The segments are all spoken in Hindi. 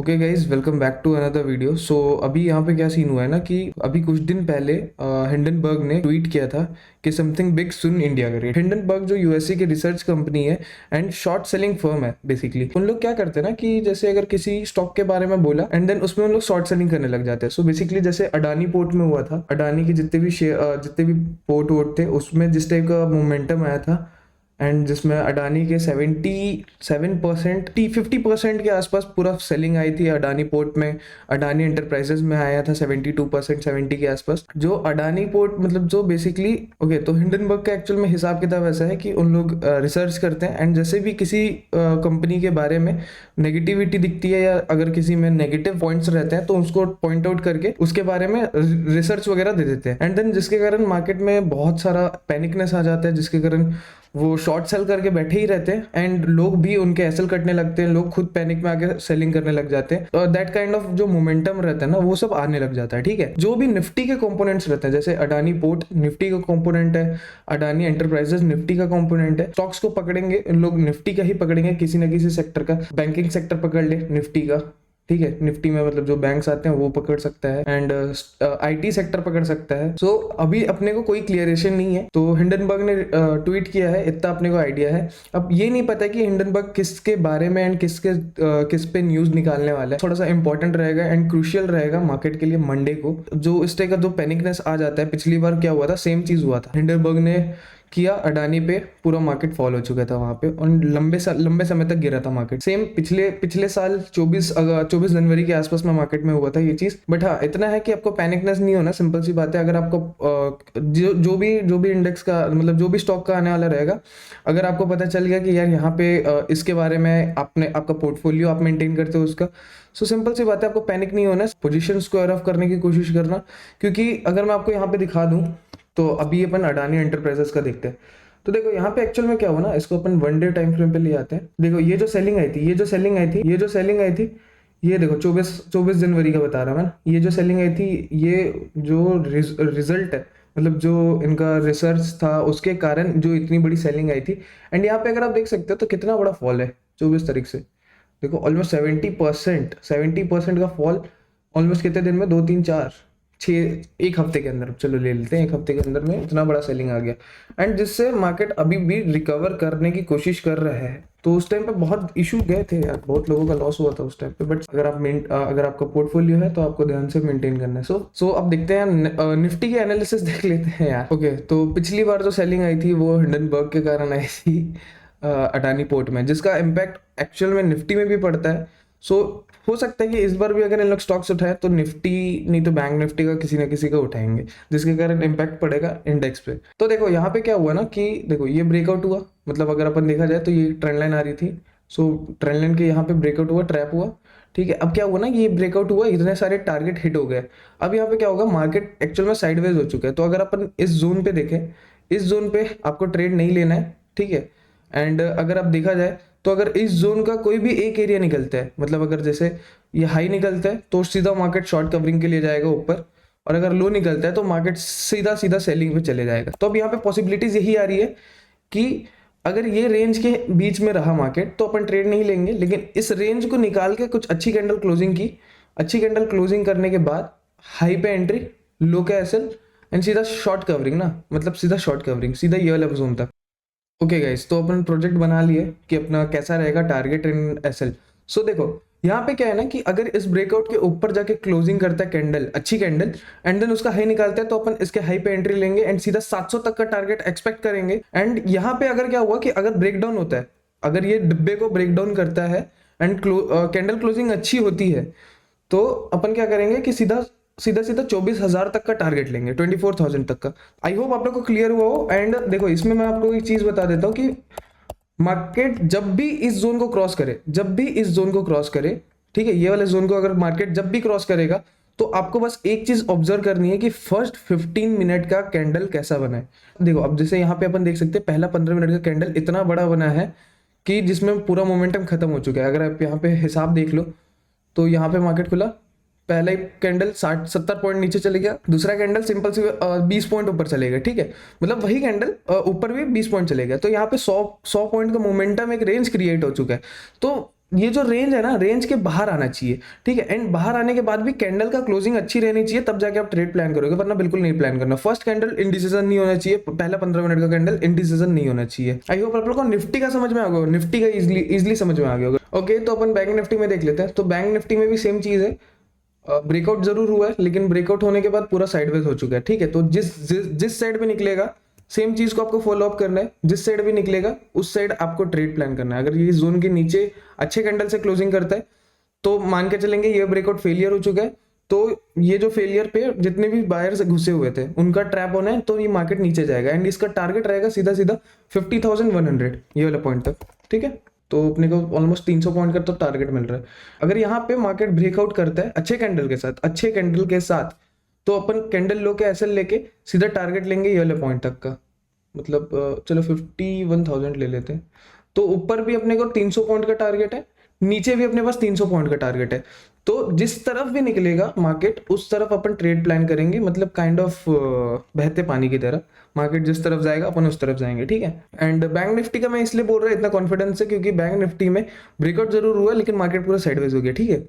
Okay guys, welcome back to another video. So अभी यहाँ पे क्या सीन हुआ है ना कि अभी कुछ दिन पहले हिंडनबर्ग ने ट्वीट किया था कि समथिंग बिग सुन इंडिया करे। हिंडनबर्ग जो यूएसए की रिसर्च कंपनी है एंड शॉर्ट सेलिंग फर्म है बेसिकली। उन लोग क्या करते हैं ना कि जैसे अगर किसी स्टॉक के बारे में बोला एंड देन उसमें उन लोग शॉर्ट सेलिंग करने लग जाते हैं। सो बेसिकली जैसे अडानी पोर्ट में हुआ था, अडानी के जितने भी शेयर जितने भी पोर्ट वोट थे उसमें जिस टाइप का मोमेंटम आया था एंड जिसमें अडानी के 77% 50% के आसपास पूरा सेलिंग आई थी अडानी पोर्ट में। अडानी एंटरप्राइजेस में आया था 72% 70 के आसपास। जो अडानी पोर्ट मतलब जो बेसिकली ओके, तो हिंडनबर्ग का एक्चुअल में हिसाब किताब ऐसा है कि उन लोग रिसर्च करते हैं एंड जैसे भी किसी कंपनी के बारे में नेगेटिविटी दिखती है या अगर किसी में नेगेटिव पॉइंट्स रहते हैं तो उसको पॉइंट आउट करके उसके बारे में रिसर्च वगैरह दे देते हैं एंड देन जिसके कारण मार्केट में बहुत सारा पैनिकनेस आ जाता है, जिसके कारण वो शॉर्ट सेल करके बैठे ही रहते हैं एंड लोग भी उनके एसएल कटने लगते हैं, लोग खुद पैनिक में आके सेलिंग करने लग जाते हैं। तो दैट काइंड ऑफ जो मोमेंटम रहता है ना वो सब आने लग जाता है। ठीक है, जो भी निफ्टी के कंपोनेंट्स रहते हैं, जैसे अडानी पोर्ट निफ्टी का कंपोनेंट है, अडानी एंटरप्राइजेस निफ्टी का कंपोनेंट है। स्टॉक्स को पकड़ेंगे लोग निफ्टी का ही पकड़ेंगे, किसी ना किसी सेक्टर का। बैंकिंग सेक्टर पकड़ ले निफ्टी का, ठीक है, निफ्टी में मतलब जो बैंक्स आते हैं वो पकड़ सकता है एंड आईटी सेक्टर पकड़ सकता है। सो अभी अपने को कोई क्लियरेशन नहीं है, तो हिंडनबर्ग ने ट्वीट किया है, इतना अपने को आइडिया है। अब ये नहीं पता कि हिंडनबर्ग किसके बारे में एंड किस पे न्यूज निकालने वाला है। थोड़ा सा इंपॉर्टेंट रहेगा एंड क्रूशियल रहेगा मार्केट के लिए मंडे को। जो इस टाइप का जो पैनिकनेस आ जाता है, पिछली बार क्या हुआ था, सेम चीज हुआ था। हिंडनबर्ग ने किया, अडानी पे पूरा मार्केट फॉल हो चुका था वहां पे और लंबे समय तक गिरा था मार्केट। सेम पिछले साल 24 जनवरी के आसपास में मार्केट में हुआ था ये चीज। बट हाँ, इतना है कि आपको पैनिकनेस नहीं होना, सिंपल सी बात है। अगर आपको जो भी इंडेक्स का मतलब जो भी स्टॉक का आने वाला रहेगा, अगर आपको पता चल गया कि यार यहाँ पे इसके बारे में आपका पोर्टफोलियो आप मेंटेन करते हो उसका, सो सिंपल सी बात है, आपको पैनिक नहीं होना, पोजीशन स्क्वायर ऑफ करने की कोशिश करना। क्योंकि अगर मैं आपको यहाँ पे दिखा दूं तो अभी अपन अडानी एंटरप्राइजेस का देखते हैं। तो देखो यहाँ पे एक्चुअल में क्या हुआ ना, इसको अपन वन डे टाइम फ्रेम पे ले आते हैं। देखो ये जो सेलिंग आई थी, ये देखो 24 जनवरी का बता रहा मैं ना। ये जो सेलिंग आई थी, ये जो रिजल्ट है, मतलब जो इनका रिसर्च था उसके कारण जो इतनी बड़ी सेलिंग आई थी। एंड यहाँ पे अगर आप देख सकते हो तो कितना बड़ा फॉल है 24 तारीख से। देखो ऑलमोस्ट 70% का फॉल ऑलमोस्ट कितने दिन में, 2 3 4 छः, एक हफ्ते के अंदर, चलो ले लेते हैं, एक हफ्ते के अंदर में इतना बड़ा सेलिंग आ गया। एंड जिससे मार्केट अभी भी रिकवर करने की कोशिश कर रहा है। तो उस टाइम पे बहुत इशू गए थे यार, बहुत लोगों का लॉस हुआ था उस टाइम पे। बट अगर आपका पोर्टफोलियो है तो आपको ध्यान से मेंटेन करना है। सो अब देखते हैं निफ्टी के एनालिसिस देख लेते हैं यार। ओके, तो पिछली बार जो सेलिंग आई थी वो हिंडनबर्ग के कारण आई थी अडानी पोर्ट में, जिसका इम्पैक्ट एक्चुअल में निफ्टी में भी पड़ता है। सो हो सकता है कि इस बार भी अगर इन लोग स्टॉक्स उठाए तो निफ्टी नहीं तो बैंक निफ्टी का किसी ना किसी का उठाएंगे, जिसके कारण इम्पैक्ट पड़ेगा इंडेक्स पे। तो देखो यहाँ पे क्या हुआ ना कि देखो ये ब्रेकआउट हुआ, मतलब अगर अपन देखा जाए तो ये ट्रेंड लाइन आ रही थी। सो ट्रेंड लाइन के यहाँ पे ब्रेकआउट हुआ, ट्रैप हुआ। ठीक है, अब क्या हुआ ना, ये ब्रेकआउट हुआ, इतने सारे टारगेट हिट हो गए। अब यहाँ पे क्या होगा, मार्केट एक्चुअल में साइडवेज हो चुका है। तो अगर अपन इस जोन पे देखें, इस जोन पे आपको ट्रेड नहीं लेना है, ठीक है। एंड अगर आप देखा जाए तो अगर इस जोन का कोई भी एक एरिया निकलता है, मतलब अगर जैसे ये हाई निकलता है तो सीधा मार्केट शॉर्ट कवरिंग के लिए जाएगा ऊपर, और अगर लो निकलता है तो मार्केट सीधा सीधा सेलिंग पे चले जाएगा। तो अब यहाँ पे पॉसिबिलिटीज यही आ रही है कि अगर ये रेंज के बीच में रहा मार्केट तो अपन ट्रेड नहीं लेंगे, लेकिन इस रेंज को निकाल के कुछ अच्छी कैंडल क्लोजिंग की, अच्छी कैंडल क्लोजिंग करने के बाद हाई पे एंट्री, लो का एसएल एंड सीधा शॉर्ट कवरिंग ना, मतलब सीधा शॉर्ट कवरिंग सीधा ये वाला जोन तक। ओके गाइस, तो अपन प्रोजेक्ट बना लिए कि अपना कैसा रहेगा टारगेट इन एसएल। सो देखो यहाँ पे क्या है ना कि अगर इस ब्रेकआउट के ऊपर जाके क्लोजिंग करता है कैंडल, अच्छी कैंडल, एंड देन उसका हाई निकालता है तो अपन इसके हाई पे एंट्री लेंगे एंड सीधा 700 तक का टारगेट एक्सपेक्ट करेंगे। एंड यहाँ पे अगर क्या हुआ कि अगर ब्रेकडाउन होता है, अगर ये डिब्बे को ब्रेकडाउन करता है एंड कैंडल क्लोजिंग अच्छी होती है, तो अपन क्या करेंगे कि सीधा सीधा सीधा 24,000 तक का टारगेट लेंगे, 24,000 तक का। आई होप आप लोग को क्लियर हुआ हो। एंड देखो इसमें मैं आपको एक चीज बता देता हूँ कि मार्केट जब भी इस जोन को क्रॉस करे, ठीक है, ये वाले जोन को अगर मार्केट जब भी क्रॉस करेगा तो आपको बस एक चीज ऑब्जर्व करनी है कि फर्स्ट 15 मिनट का कैंडल कैसा बना है। देखो अब जैसे यहाँ पे अपन देख सकते हैं, पहला 15 मिनट का कैंडल इतना बड़ा बना है कि जिसमें पूरा मोमेंटम खत्म हो चुका है। अगर आप यहाँ पे हिसाब देख लो तो यहाँ पे मार्केट खुला, पहला कैंडल 60-70 पॉइंट नीचे चले गया, दूसरा कैंडल सिंपल सी 20 पॉइंट ऊपर चले गया, ठीक है, मतलब वही कैंडल ऊपर भी 20 पॉइंट चले गया। तो यहाँ पे 100 पॉइंट का मोमेंटम, एक रेंज क्रिएट हो चुका है। तो ये जो रेंज है ना, रेंज के बाहर आना चाहिए, ठीक है। एंड बाहर आने के बाद भी कैंडल का क्लोजिंग अच्छी रहनी चाहिए, तब जाके आप ट्रेड प्लान करोगे, वरना बिल्कुल नहीं प्लान करना। फर्स्ट कैंडल इंडिसीजन नहीं होना चाहिए, पहला 15 मिनट का कैंडल इंडिसीजन नहीं होना चाहिए। आई होप आप लोग को निफ्टी का समझ में आ गया, निफ्टी का इजिली समझ में आ गया होगा। ओके, तो अपन बैंक निफ्टी में देख लेते हैं। तो बैंक निफ्टी में भी सेम चीज है, ब्रेकआउट जरूर हुआ है, लेकिन ब्रेकआउट होने के बाद पूरा साइडवेज हो चुका है, ठीक है। तो जिस साइड पे निकलेगा, सेम चीज को आपको फॉलो अप करना है, जिस साइड भी निकलेगा उस साइड आपको ट्रेड प्लान करना है। अगर ये जोन के नीचे अच्छे कैंडल से क्लोजिंग करता है तो मान के चलेंगे ये ब्रेकआउट फेलियर हो चुका है, तो ये जो फेलियर पे जितने भी बायर्स घुसे हुए थे उनका ट्रैप होना है, तो ये मार्केट नीचे जाएगा। एंड इसका टारगेट रहेगा सीधा सीधा 50,100, ये वाला पॉइंट तक, ठीक है। तो अपने को ऑलमोस्ट 300 पॉइंट का तो टारगेट मिल रहा है। अगर यहाँ पे मार्केट ब्रेकआउट करता है अच्छे कैंडल के साथ, अच्छे कैंडल के साथ, तो अपन कैंडल लो के एसएल लेके सीधा टारगेट लेंगे ये वाले पॉइंट तक का, मतलब चलो 51,000 ले लेते हैं। तो ऊपर भी अपने को 300 पॉइंट का टारगेट है, नीचे भी अपने पास 300 पॉइंट का टारगेट है। तो जिस तरफ भी निकलेगा मार्केट उस तरफ अपन ट्रेड प्लान करेंगे, मतलब काइंड ऑफ बहते पानी की तरह। मार्केट जिस तरफ जाएगा अपन उस तरफ जाएंगे, ठीक है। एंड बैंक निफ्टी का मैं इसलिए बोल रहा हूँ इतना कॉन्फिडेंस से, क्योंकि बैंक निफ्टी में ब्रेकआउट जरूर हुआ लेकिन मार्केट पूरा साइडवेज हो गया, ठीक है।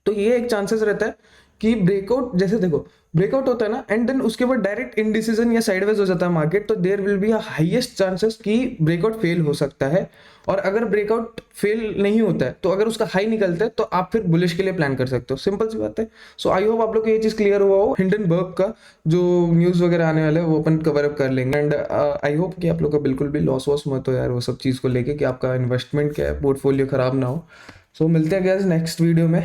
तो ये एक चांसेस रहता है कि ब्रेकआउट, जैसे देखो ब्रेकआउट होता है ना एंड देन उसके बाद डायरेक्ट इनडिसीजन या साइडवेज हो जाता है मार्केट, तो there will be highest chances कि ब्रेकआउट फेल हो सकता है। और अगर ब्रेकआउट फेल नहीं होता है तो अगर उसका हाई निकलता है तो आप फिर बुलिश के लिए प्लान कर सकते हो, सिंपल सी बात है। सो आई होप आप लोग को ये चीज क्लियर हुआ हो। हिंडनबर्ग का जो न्यूज वगैरह आने वाला है वो अपन कवर अप कर लेंगे। एंड आई होप कि आप लोग का बिल्कुल भी लॉस वॉस मत हो यार वो सब चीज को लेके, कि आपका इन्वेस्टमेंट क्या है, पोर्टफोलियो खराब ना हो। सो मिलते हैं गैस नेक्स्ट वीडियो में।